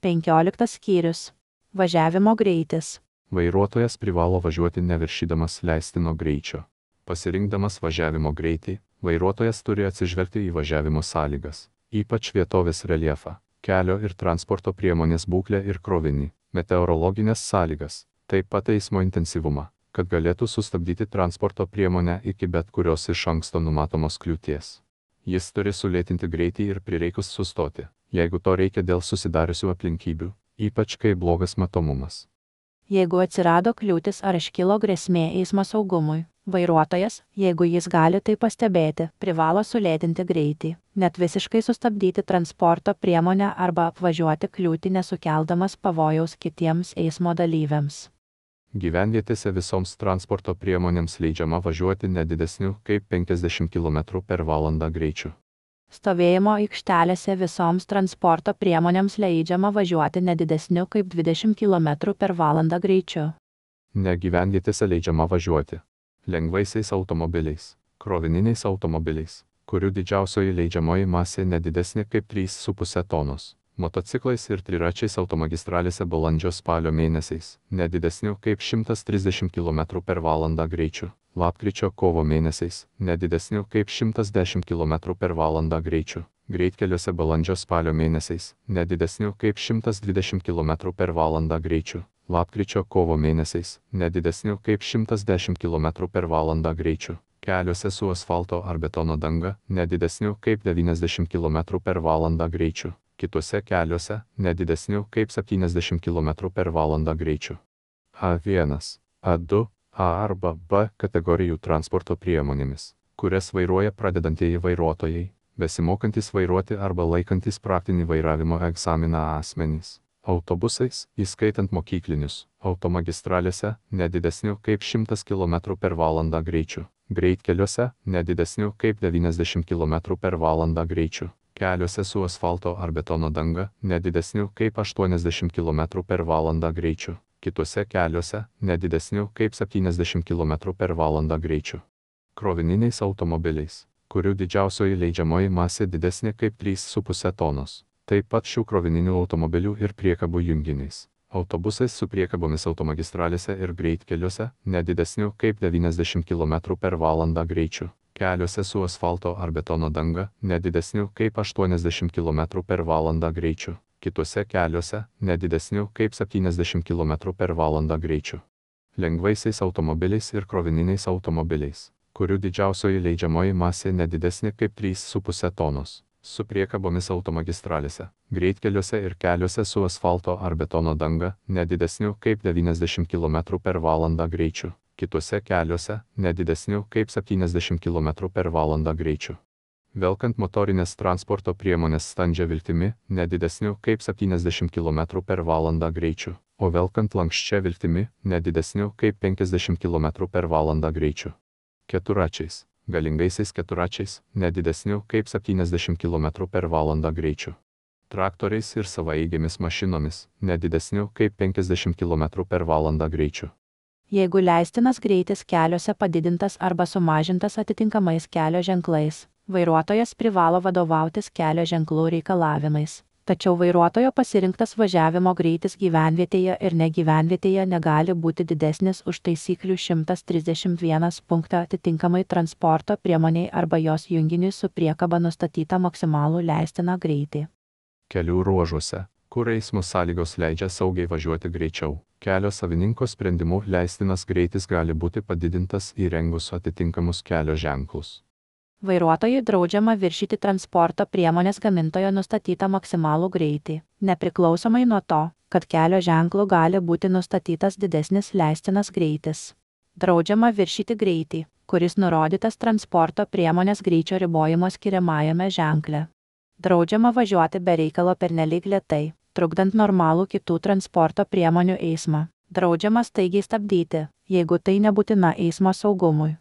15 skyrius. Važiavimo greitis. Vairuotojas privalo važiuoti neviršydamas leistino greičio. Pasirinkdamas važiavimo greitį, vairuotojas turi atsižvelgti į važiavimo sąlygas, ypač vietovės reljefą, kelio ir transporto priemonės būklę ir krovinį, meteorologinės sąlygas, taip pat eismo intensyvumą, kad galėtų sustabdyti transporto priemonę iki bet kurios iš anksto numatomos kliūties. Jis turi sulėtinti greitį ir prireikus sustoti, jeigu to reikia dėl susidariusių aplinkybių, ypač kai blogas matomumas. Jeigu atsirado kliūtis ar iškilo grėsmė eismo saugumui, vairuotojas, jeigu jis gali tai pastebėti, privalo sulėtinti greitį, net visiškai sustabdyti transporto priemonę arba apvažiuoti kliūtį nesukeldamas pavojaus kitiems eismo dalyviams. Gyvenvietėse visoms transporto priemonėms leidžiama važiuoti ne didesniu kaip 50 km/h greičiu. Stovėjimo aikštelėse visoms transporto priemonėms leidžiama važiuoti ne didesniu kaip 20 km/h greičiu. Negyvenvietėse leidžiama važiuoti lengvaisiais automobiliais, krovininiais automobiliais, kurių didžiausioji leidžiamoji masė nedidesnė kaip 3,5 tonos, motociklais ir triračiais automagistralėse balandžio-spalio mėnesiais, nedidesniu kaip 130 km/h greičiu, lapkričio-kovo mėnesiais, nedidesniu kaip 110 km/h greičiu, greitkeliuose balandžio-spalio mėnesiais, nedidesniu kaip 120 km/h greičiu, lapkričio-kovo mėnesiais, nedidesniu kaip 110 km/h greičiu, keliuose su asfalto ar betono danga, nedidesniu kaip 90 km/h greičiu, kituose keliuose, nedidesniu kaip 70 km/h greičiu. A1, A2, A arba B kategorijų transporto priemonėmis, kurias vairuoja pradedantieji vairuotojai, besimokantys vairuoti arba laikantys praktinį vairavimo egzaminą asmenys. Autobusais, įskaitant mokyklinius, automagistralėse, nedidesniu kaip 100 km/h greičiu, greitkeliuose, nedidesniu kaip 90 km/h greičiu, keliuose su asfalto ar betono danga, nedidesniu kaip 80 km/h greičiu, kituose keliuose, nedidesniu kaip 70 km/h greičiu. Krovininiais automobiliais, kurių didžiausioji leidžiamoji masė didesnė kaip 3,5 tonos. Taip pat šių krovininių automobilių ir priekabų junginiais, autobusais su priekabomis automagistralėse ir greitkeliuose, nedidesniu kaip 90 km/h greičiu, keliuose su asfalto ar betono danga, nedidesniu kaip 80 km/h greičiu, kituose keliuose, nedidesniu kaip 70 km/h greičiu. Lengvaisiais automobiliais ir krovininiais automobiliais, kurių didžiausioji leidžiamoji masė nedidesnė kaip 3,5 tonos. Su priekabomis automagistralėse, greitkeliuose ir keliuose su asfalto ar betono danga, nedidesniu kaip 90 km/h greičiu, kituose keliuose, nedidesniu kaip 70 km/h greičiu. Velkant motorinės transporto priemonės standžia viltimi, nedidesniu kaip 70 km/h greičiu, o velkant lanksčia viltimi, nedidesniu kaip 50 km/h greičiu. Keturračiais, galingaisiais keturračiais, nedidesniu kaip 70 km/h greičiu. Traktoriais ir savaeigėmis mašinomis, nedidesniu kaip 50 km/h greičiu. Jeigu leistinas greitis keliuose padidintas arba sumažintas atitinkamais kelio ženklais, vairuotojas privalo vadovautis kelio ženklų reikalavimais. Tačiau vairuotojo pasirinktas važiavimo greitis gyvenvietėje ir negyvenvietėje negali būti didesnis už taisyklių 131 punktą atitinkamai transporto priemoniai arba jos junginiui su priekaba nustatytą maksimalų leistiną greitį. Kelių ruožuose, kur eismo sąlygos leidžia saugiai važiuoti greičiau, kelio savininko sprendimu leistinas greitis gali būti padidintas įrengus atitinkamus kelio ženklus. Vairuotojui draudžiama viršyti transporto priemonės gamintojo nustatytą maksimalų greitį, nepriklausomai nuo to, kad kelio ženklų gali būti nustatytas didesnis leistinas greitis. Draudžiama viršyti greitį, kuris nurodytas transporto priemonės greičio ribojimo skiriamajame ženkle. Draudžiama važiuoti be reikalo pernelyg lėtai, trukdant normalų kitų transporto priemonių eismą. Draudžiama staigiai stabdyti, jeigu tai nebūtina eismo saugumui.